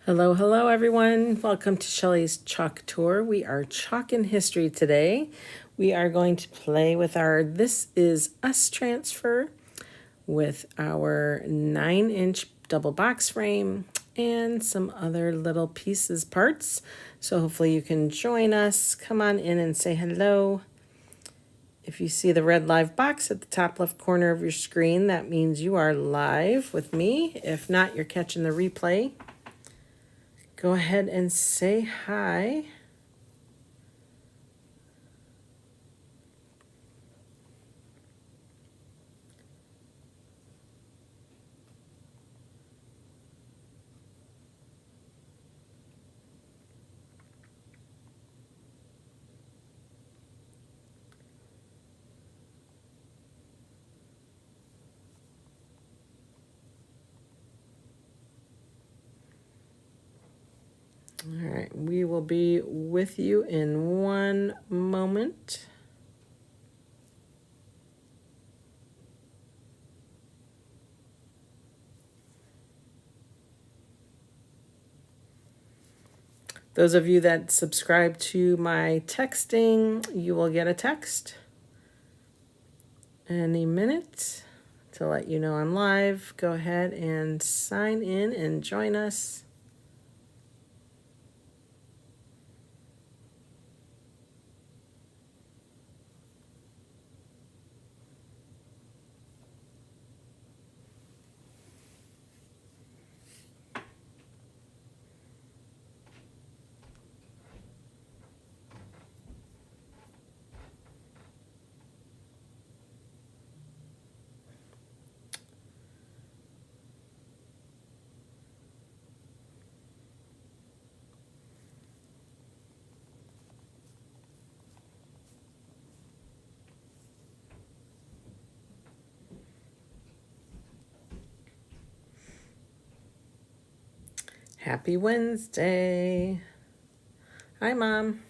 Hello, hello everyone. Welcome to Shelly's Chalk Tour. We are chalking history today. We are going to play with our This Is Us transfer with our 9-inch double box frame and some other little pieces, parts. So hopefully you can join us. Come on in and say hello. If you see the red live box at the top left corner of your screen, that means you are live with me. If not, you're catching the replay. Go ahead and say hi. All right, we will be with you in one moment. Those of you that subscribe to my texting, you will get a text any minute to let you know I'm live. Go ahead and sign in and join us. Happy Wednesday. Hi, Mom.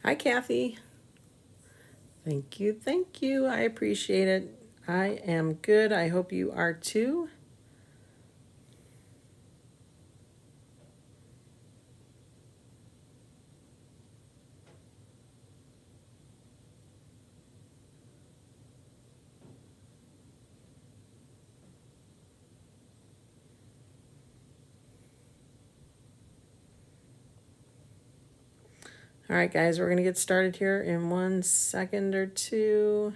Hi, Kathy. Thank you, thank you. I appreciate it. I am good. I hope you are too. All right, guys, we're going to get started here in 1 second or two.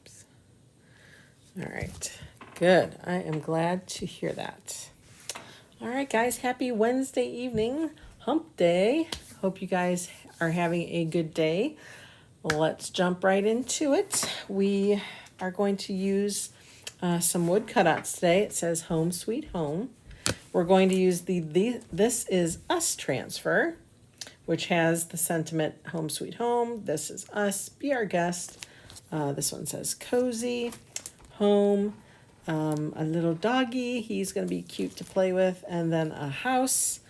Oops. All right, good. I am glad to hear that. All right, guys, happy Wednesday evening, hump day. Hope you guys are having a good day. Let's jump right into it. We are going to use some wood cutouts today. It says Home Sweet Home. We're going to use the This Is Us transfer, which has the sentiment Home Sweet Home. This is us, be our guest. This one says cozy, home, a little doggy. He's going to be cute to play with, and then a house.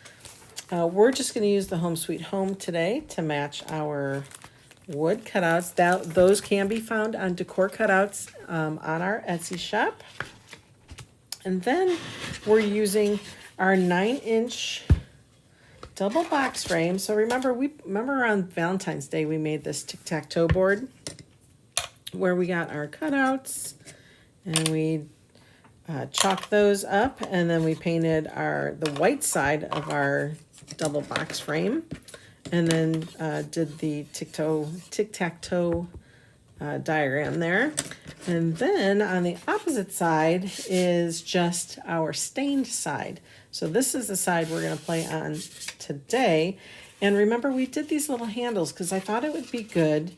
We're just going to use the Home Sweet Home today to match our wood cutouts. Those can be found on Decor Cutouts on our Etsy shop. And then we're using our 9-inch double box frame. So remember on Valentine's Day we made this tic-tac-toe board where we got our cutouts and we chalked those up, and then we painted the white side of our double box frame, and then did the tic-tac-toe diagram there. And then on the opposite side is just our stained side. So this is the side we're going to play on today. And remember, we did these little handles because I thought it would be good.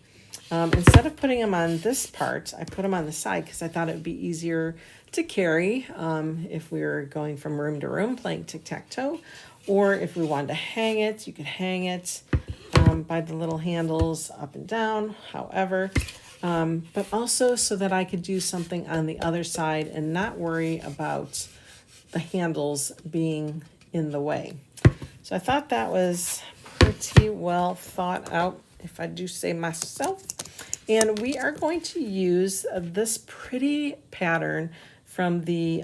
Instead of putting them on this part, I put them on the side because I thought it would be easier to carry if we were going from room to room playing tic-tac-toe. Or if we wanted to hang it, you could hang it by the little handles up and down, however. But also so that I could do something on the other side and not worry about the handles being in the way. So I thought that was pretty well thought out, if I do say myself. And we are going to use this pretty pattern from the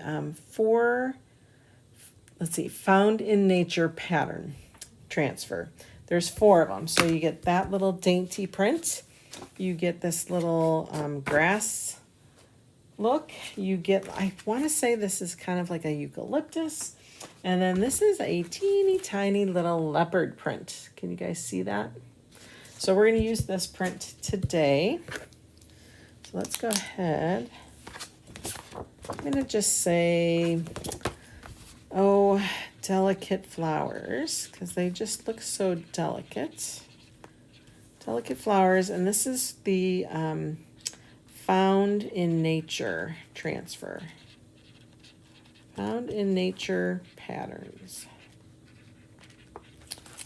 Found in Nature pattern transfer. There's 4 of them. So you get that little dainty print. You get this little grass look. You get, I want to say this is kind of like a eucalyptus. And then this is a teeny tiny little leopard print. Can you guys see that? So we're going to use this print today. So let's go ahead. I'm going to just say, oh, delicate flowers, because they just look so delicate. Delicate flowers, and this is the Found in Nature transfer. Found in Nature patterns.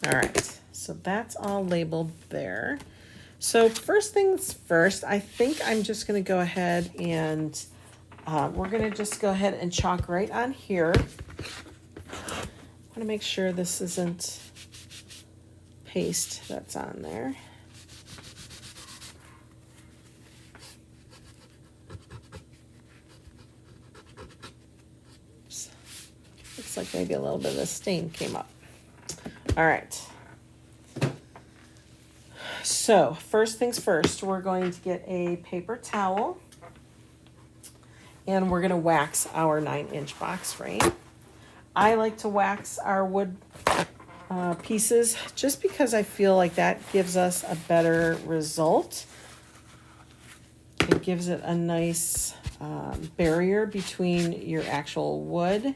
All right, so that's all labeled there. So first things first, I think I'm just going to go ahead and we're going to just go ahead and chalk right on here. I want to make sure this isn't paste that's on there. Oops. Looks like maybe a little bit of a stain came up. All right. So first things first, we're going to get a paper towel and we're going to wax our 9-inch box frame. I like to wax our wood pieces just because I feel like that gives us a better result. It gives it a nice barrier between your actual wood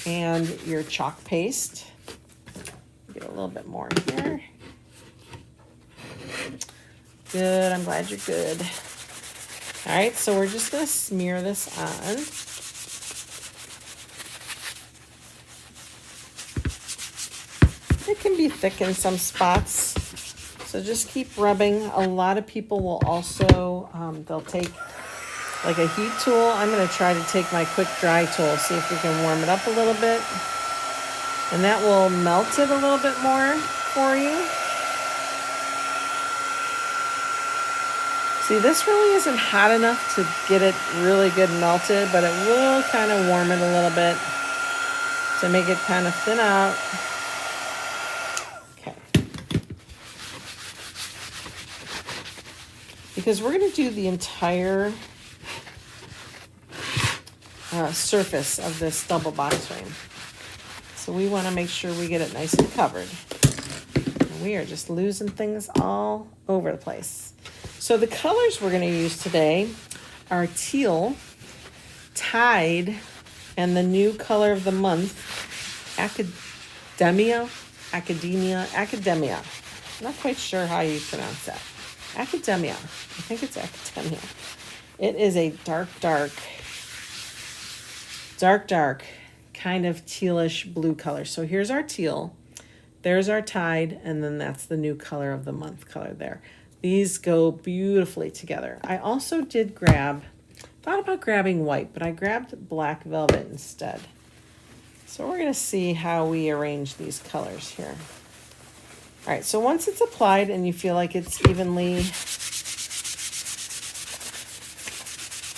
and your chalk paste. Get a little bit more here. Good, I'm glad you're good. All right, so we're just gonna smear this on. It can be thick in some spots, so just keep rubbing. A lot of people will also, they'll take like a heat tool. I'm gonna try to take my quick dry tool, see if we can warm it up a little bit. And that will melt it a little bit more for you. See, this really isn't hot enough to get it really good melted, but it will kind of warm it a little bit to make it kind of thin out. Okay. Because we're going to do the entire surface of this double box frame. So we want to make sure we get it nice and covered. And we are just losing things all over the place. So the colors we're going to use today are teal, tide, and the new color of the month, Academia. I'm not quite sure how you pronounce that. Academia. I think it's Academia. It is a dark kind of tealish blue color. So here's our teal, there's our tide, and then that's the new color of the month color there. These go beautifully together. I also did thought about grabbing white, but I grabbed black velvet instead. So we're going to see how we arrange these colors here. All right, so once it's applied and you feel like it's evenly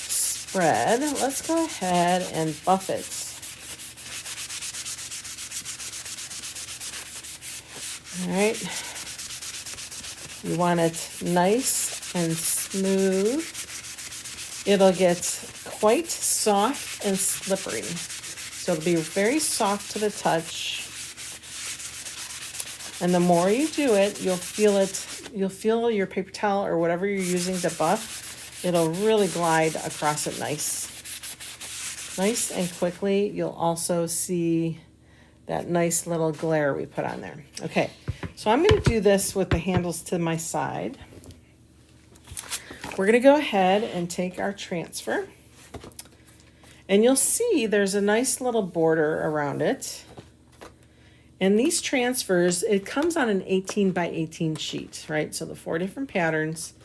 spread, let's go ahead and buff it. All right. You want it nice and smooth. It'll get quite soft and slippery. So it'll be very soft to the touch. And the more you do it, you'll feel your paper towel or whatever you're using to buff, it'll really glide across it nice and quickly. You'll also see that nice little glare we put on there. Okay. So I'm going to do this with the handles to my side. We're going to go ahead and take our transfer. And you'll see there's a nice little border around it. And these transfers, it comes on an 18 by 18 sheet, right? So the 4 different patterns.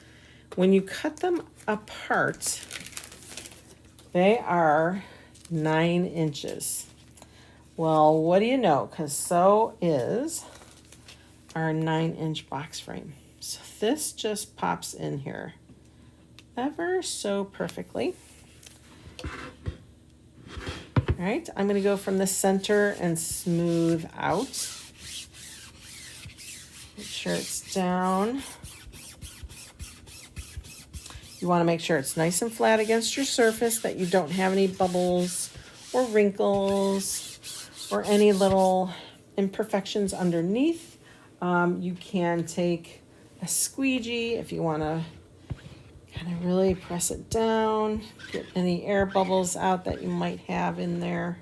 When you cut them apart, they are 9 inches. Well, what do you know? Because so is our 9-inch box frame. So this just pops in here ever so perfectly. All right, I'm going to go from the center and smooth out. Make sure it's down. You want to make sure it's nice and flat against your surface, that you don't have any bubbles or wrinkles or any little imperfections underneath. You can take a squeegee if you want to kind of really press it down, get any air bubbles out that you might have in there.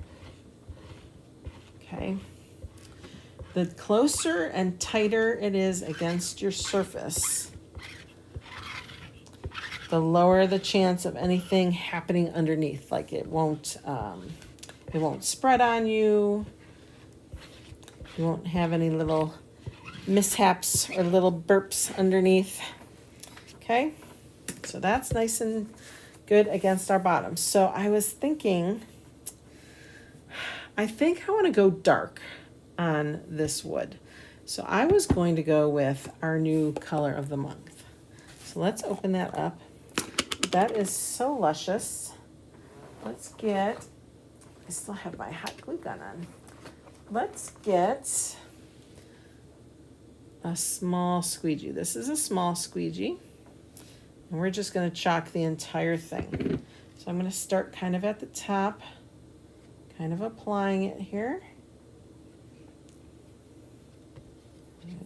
Okay. The closer and tighter it is against your surface, the lower the chance of anything happening underneath. Like it won't spread on you. You won't have any little mishaps or little burps underneath. Okay. So that's nice and good against our bottom. So I was thinking, I think I want to go dark on this wood. So I was going to go with our new color of the month. So let's open that up. That is so luscious. Let's get, I still have my hot glue gun on. Let's get a small squeegee. This is a small squeegee. And we're just going to chalk the entire thing. So I'm going to start kind of at the top, kind of applying it here.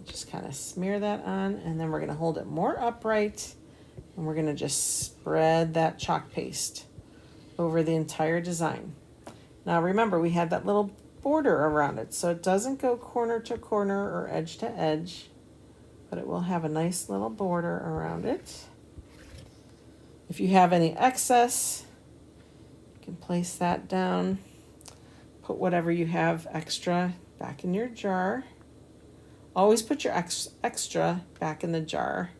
Just kind of smear that on, and then we're going to hold it more upright, and we're going to just spread that chalk paste over the entire design. Now remember, we had that little border around it, so it doesn't go corner to corner or edge to edge, but it will have a nice little border around it. If you have any excess, you can place that down. Put whatever you have extra back in your jar. Always put your extra back in the jar.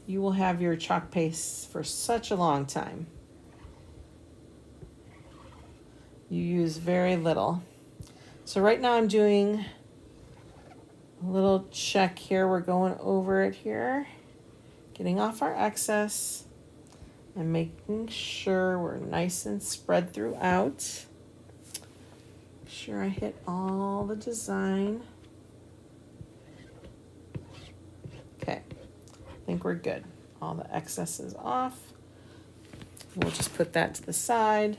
You will have your chalk paste for such a long time. You use very little. So right now I'm doing a little check here. We're going over it here, getting off our excess and making sure we're nice and spread throughout. Make sure I hit all the design. Okay, I think we're good. All the excess is off. We'll just put that to the side.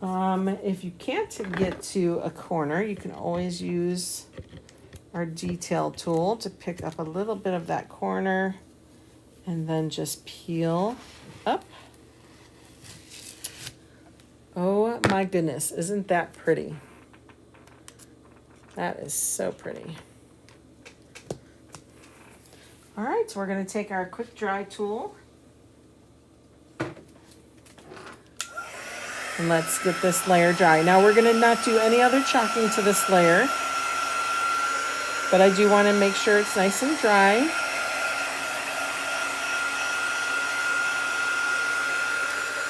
If you can't get to a corner, you can always use our detail tool to pick up a little bit of that corner and then just peel up. Oh my goodness, isn't that pretty? That is so pretty. All right, so we're going to take our quick dry tool and let's get this layer dry. Now we're going to not do any other chalking to this layer, but I do want to make sure it's nice and dry.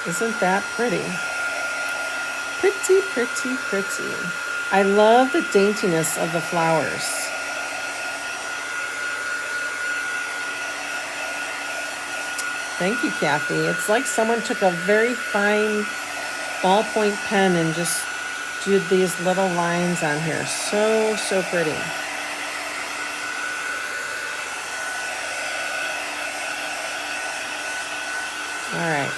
Isn't that pretty? Pretty, pretty, pretty. I love the daintiness of the flowers. Thank you, Kathy. It's like someone took a very fine ballpoint pen and just did these little lines on here. So, so pretty. All right.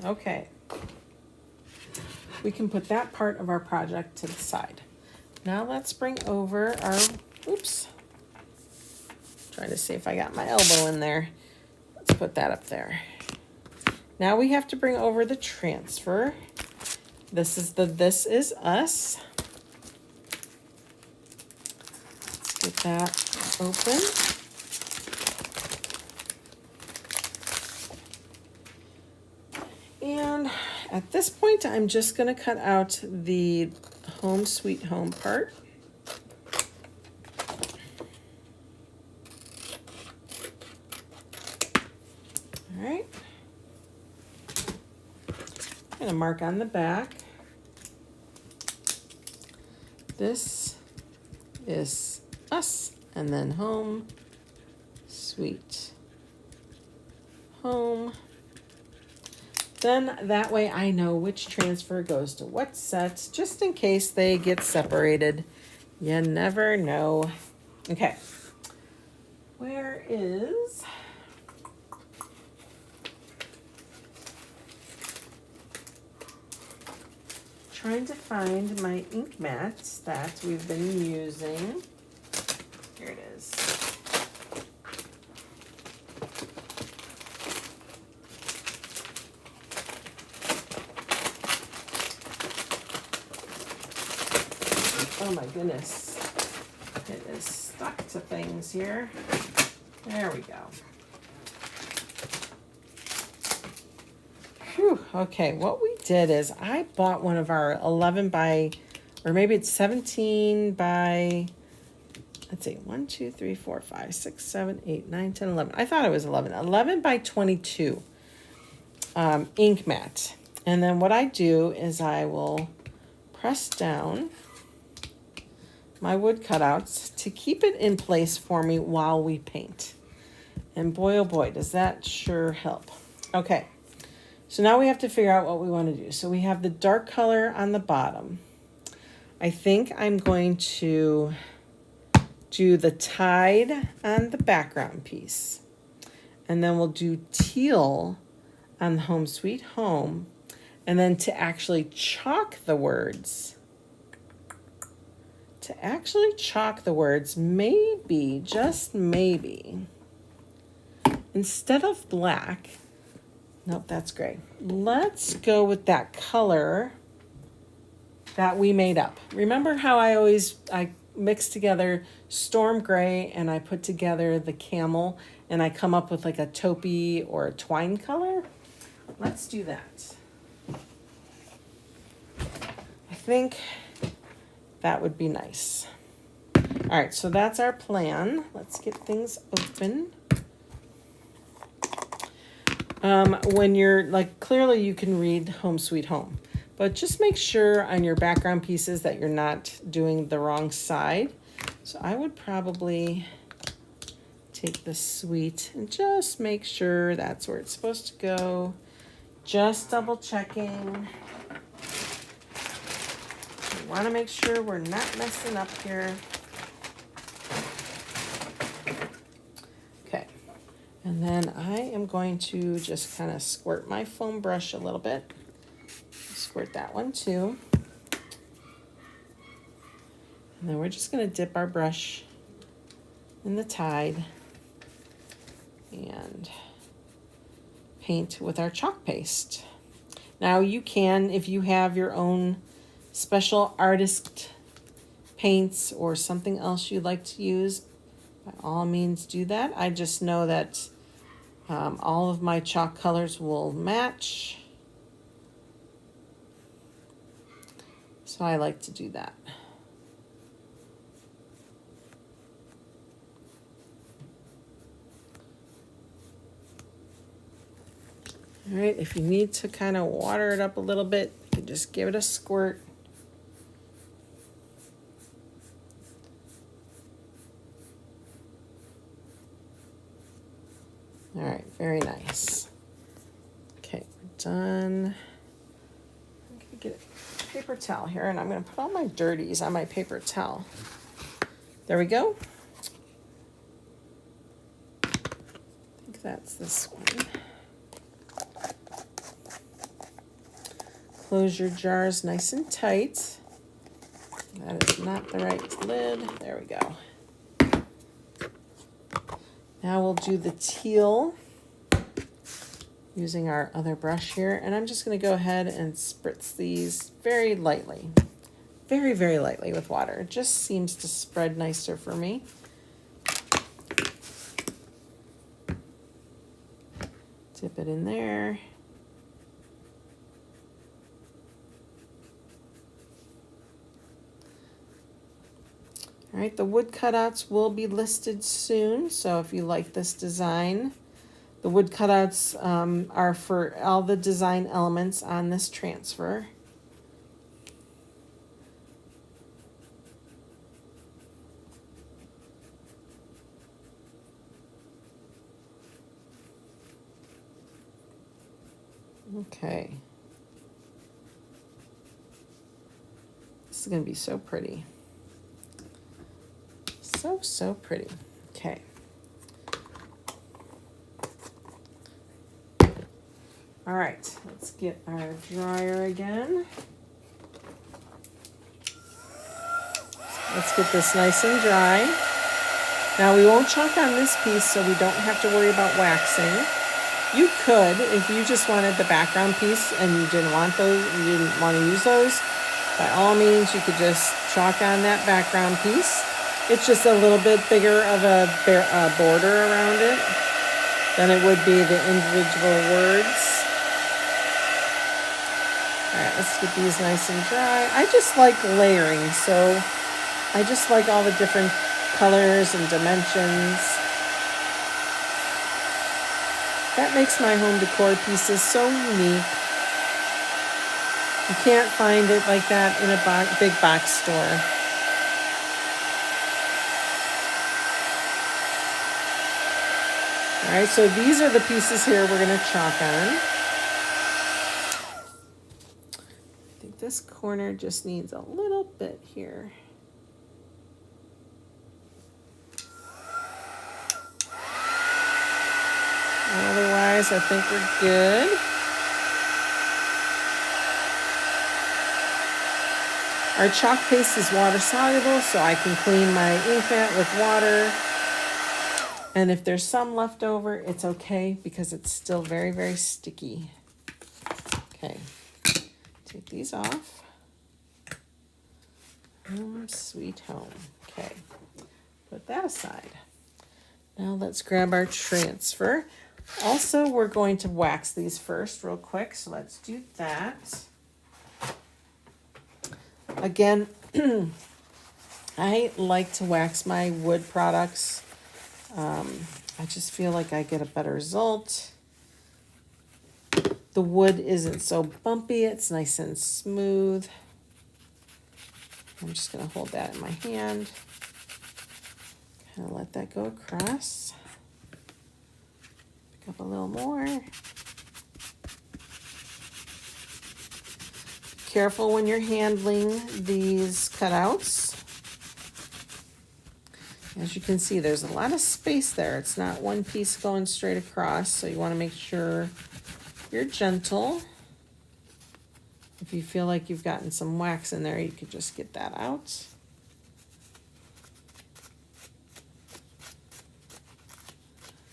Okay. We can put that part of our project to the side. Now let's bring over our, oops. Trying to see if I got my elbow in there. Let's put that up there. Now we have to bring over the transfer. This is the This Is Us. Let's get that open. And At this point, I'm just going to cut out the home sweet home part. All right. I'm going to mark on the back. This is us, and then home sweet home. Then that way I know which transfer goes to what sets, just in case they get separated. You never know. Okay. Where is... Trying to find my ink mats that we've been using. Here it is. Oh my goodness. It is stuck to things here. There we go. Whew. Okay, what we did is I bought one of our 11 by, or maybe it's 17 by, let's see, 1, 2, 3, 4, 5, 6, 7, 8, 9, 10, 11. I thought it was 11. 11 by 22 ink mat. And then what I do is I will press down my wood cutouts to keep it in place for me while we paint. And boy, oh boy, does that sure help. Okay, so now we have to figure out what we want to do. So we have the dark color on the bottom. I think I'm going to do the tide on the background piece. And then we'll do teal on the home sweet home. And then to actually chalk the words, maybe, just maybe, instead of black, nope, that's gray. Let's go with that color that we made up. Remember how I mix together storm gray and I put together the camel and I come up with like a taupey or a twine color? Let's do that. I think that would be nice. All right, so that's our plan. Let's get things open. When you're like, clearly you can read home sweet home, but just make sure on your background pieces that you're not doing the wrong side. So I would probably take the sweet and just make sure that's where it's supposed to go. Just double checking. We want to make sure we're not messing up here. Okay, and then I am going to just kind of squirt my foam brush a little bit. Squirt that one too. And then we're just going to dip our brush in the tide and paint with our chalk paste. Now you can, if you have your own special artist paints or something else you'd like to use, by all means do that. I just know that all of my chalk colors will match, so I like to do that. All right, if you need to kind of water it up a little bit, you can just give it a squirt. All right, very nice. Okay, we're done. I'm gonna get a paper towel here, and I'm gonna put all my dirties on my paper towel. There we go. I think that's this one. Close your jars nice and tight. That is not the right lid. There we go. Now we'll do the teal using our other brush here. And I'm just going to go ahead and spritz these very lightly. Very, very lightly with water. It just seems to spread nicer for me. Dip it in there. All right, the wood cutouts will be listed soon, so if you like this design, the wood cutouts are for all the design elements on this transfer. Okay. This is going to be so pretty. So pretty. Okay. All right, let's get our dryer again. Let's get this nice and dry. Now we won't chalk on this piece, so we don't have to worry about waxing. You could, if you just wanted the background piece and you didn't want those, you didn't want to use those, by all means, you could just chalk on that background piece. It's just a little bit bigger of a border around it than it would be the individual words. All right, let's get these nice and dry. I just like layering, so I just like all the different colors and dimensions. That makes my home decor pieces so unique. You can't find it like that in a big box store. All right, so these are the pieces here we're going to chalk on. I think this corner just needs a little bit here. Otherwise, I think we're good. Our chalk paste is water soluble, so I can clean my ink mat with water. And if there's some left over, it's okay because it's still very, very sticky. Okay, take these off. Sweet home. Okay, put that aside. Now let's grab our transfer. Also, we're going to wax these first real quick, so let's do that. Again, I like to wax my wood products. I just feel like I get a better result. The wood isn't so bumpy, it's nice and smooth. I'm just going to hold that in my hand. Kind of let that go across. Pick up a little more. Careful when you're handling these cutouts. As you can see, there's a lot of space there. It's not one piece going straight across, so you want to make sure you're gentle. If you feel like you've gotten some wax in there, you could just get that out.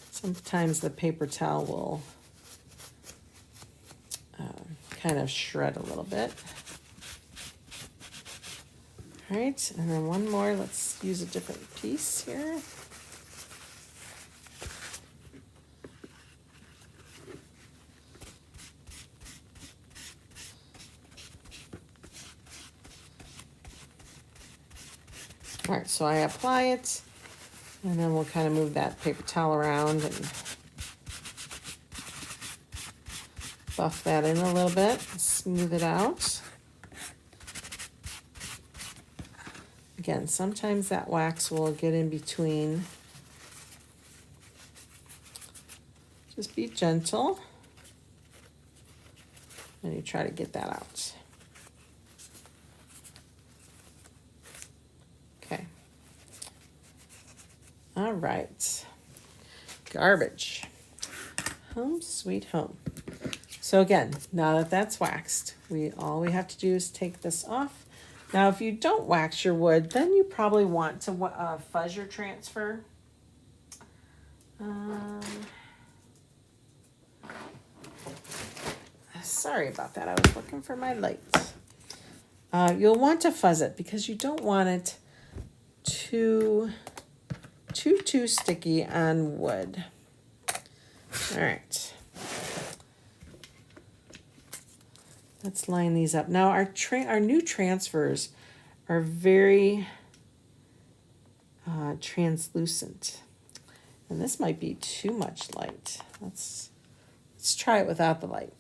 Sometimes the paper towel will kind of shred a little bit. All right, and then one more. Let's use a different piece here. All right, so I apply it, and then we'll kind of move that paper towel around and buff that in a little bit, smooth it out. Again, sometimes that wax will get in between. Just be gentle, and you try to get that out. Okay. All right. Garbage. Home sweet home. So again, now that that's waxed, all we have to do is take this off. Now, if you don't wax your wood, then you probably want to fuzz your transfer. Sorry about that. I was looking for my lights. You'll want to fuzz it because you don't want it too sticky on wood. All right. Let's line these up. Now our new transfers are very translucent. And this might be too much light. Let's try it without the light.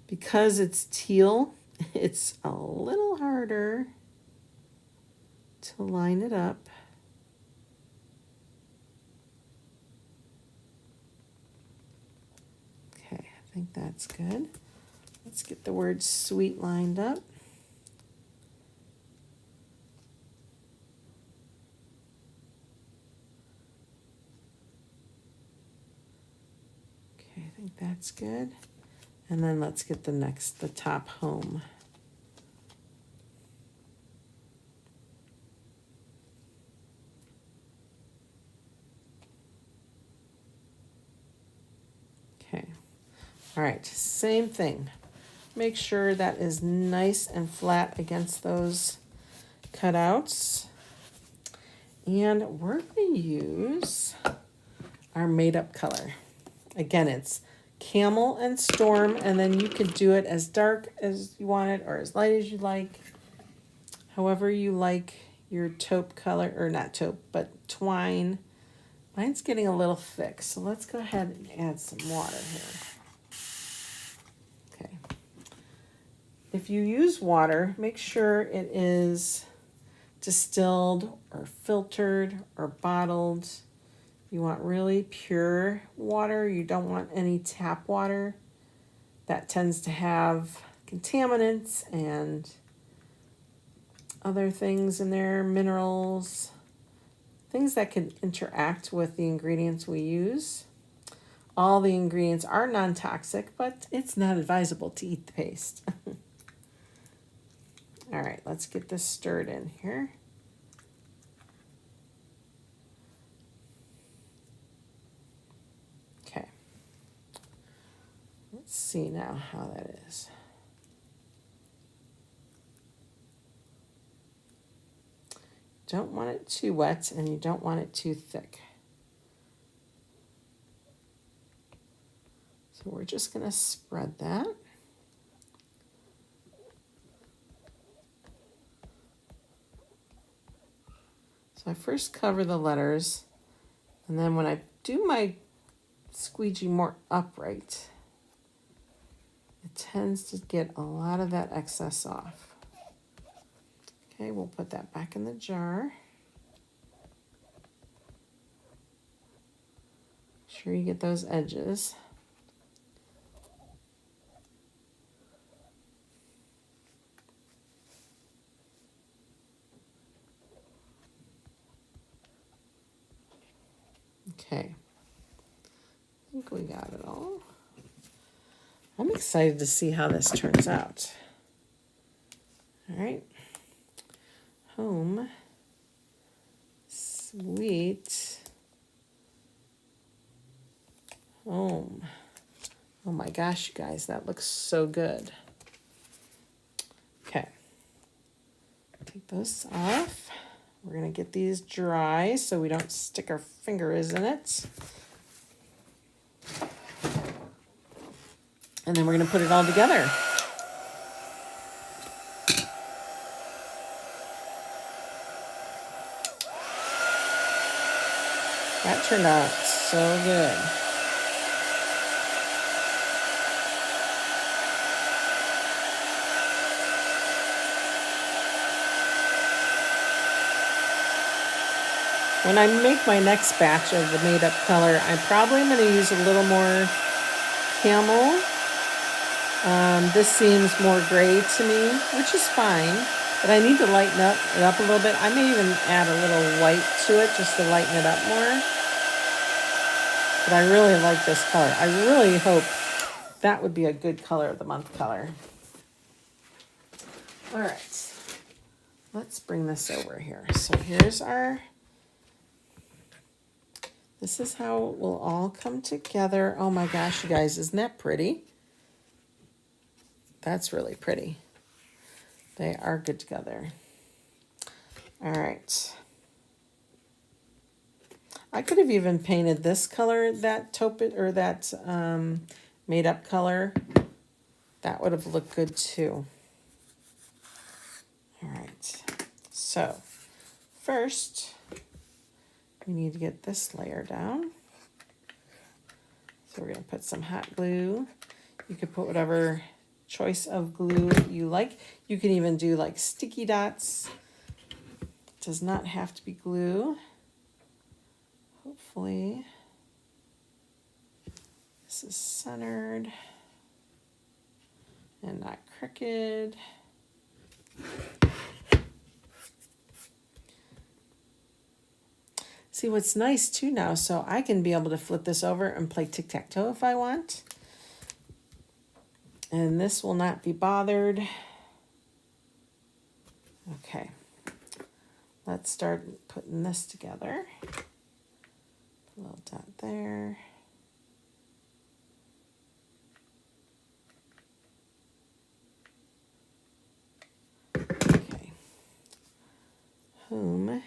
Because it's teal, it's a little harder to line it up. Okay, I think that's good. Let's get the word sweet lined up. Okay, I think that's good. And then let's get the top home. Okay. All right, same thing. Make sure that is nice and flat against those cutouts. And we're going to use our made up color. Again, it's Camel and Storm, and then you could do it as dark as you want it or as light as you like. However you like your taupe color, or not taupe, but twine. Mine's getting a little thick, so let's go ahead and add some water here. Okay. If you use water, make sure it is distilled or filtered or bottled. You want really pure water. You don't want any tap water. That tends to have contaminants and other things in there, minerals, things that can interact with the ingredients we use. All the ingredients are non-toxic, but it's not advisable to eat the paste. All right, let's get this stirred in here. Okay. Let's see now how that is. Don't want it too wet and you don't want it too thick. So we're just going to spread that. So I first cover the letters, and then when I do my squeegee more upright, it tends to get a lot of that excess off. Okay, we'll put that back in the jar. Make sure you get those edges. Okay, I think we got it all. I'm excited to see how this turns out. All right. Home, sweet, home. Oh my gosh, you guys, that looks so good. Okay, take those off. We're gonna get these dry so we don't stick our fingers in it. And then we're gonna put it all together. That turned out so good. When I make my next batch of the made up color, I probably am going to use a little more camel. This seems more gray to me, which is fine, but I need to lighten it up a little bit. I may even add a little white to it just to lighten it up more. But I really like this color. I really hope that would be a good color of the month color. All right, let's bring this over here. So here's our, this is how it will all come together. Oh my gosh, you guys, isn't that pretty? That's really pretty. They are good together. All right. I could have even painted this color, that taupe, or that made up color. That would have looked good too. All right. So first, we need to get this layer down. So we're going to put some hot glue. You could put whatever choice of glue you like. You can even do like sticky dots. It does not have to be glue. Hopefully this is centered and not crooked. See, what's nice too now, so I can be able to flip this over and play tic-tac-toe if I want. And this will not be bothered. Okay, let's start putting this together. A little dot there. Okay. Home.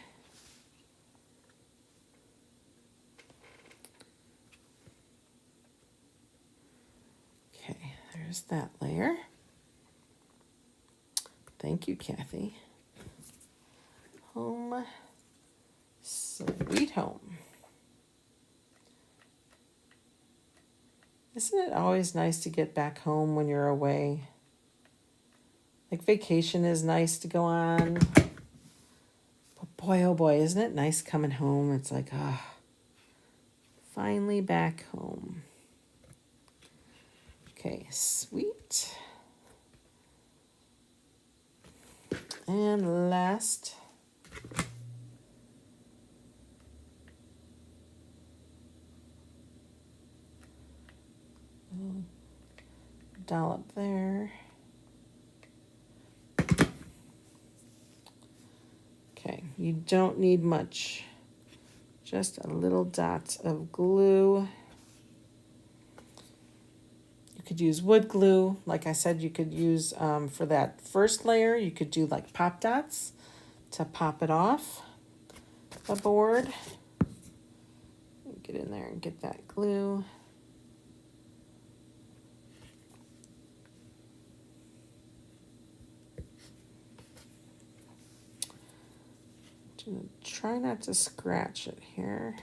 Okay, there's that layer. Thank you, Kathy. Home, sweet home. Isn't it always nice to get back home when you're away? Like vacation is nice to go on. But boy, oh boy, isn't it nice coming home? It's like, ah, finally back home. Okay, sweet. And last, dollop there. Okay, you don't need much, just a little dot of glue. You could use wood glue. Like I said, you could use, for that first layer, you could do like pop dots to pop it off the board. Get in there and get that glue. Try not to scratch it here.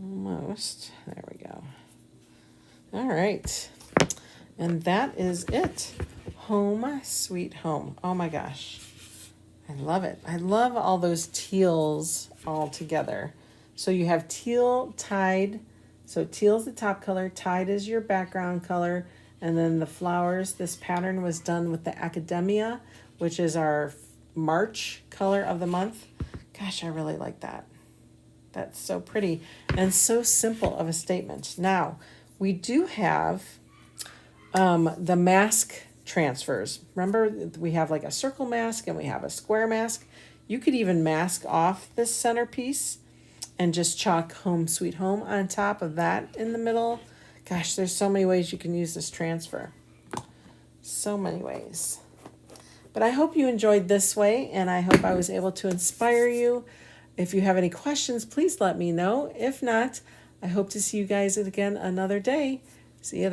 Almost. There we go. All right. And that is it. Home, sweet home. Oh my gosh. I love it. I love all those teals all together. So you have teal tied. So teal's the top color. Tied is your background color. And then the flowers. This pattern was done with the Academia, which is our March color of the month. Gosh, I really like that. That's so pretty and so simple of a statement. Now, we do have the mask transfers. Remember, we have like a circle mask and we have a square mask. You could even mask off this centerpiece and just chalk home sweet home on top of that in the middle. Gosh, there's so many ways you can use this transfer. So many ways. But I hope you enjoyed this way, and I hope I was able to inspire you. If you have any questions, please let me know. If not, I hope to see you guys again another day. See you then.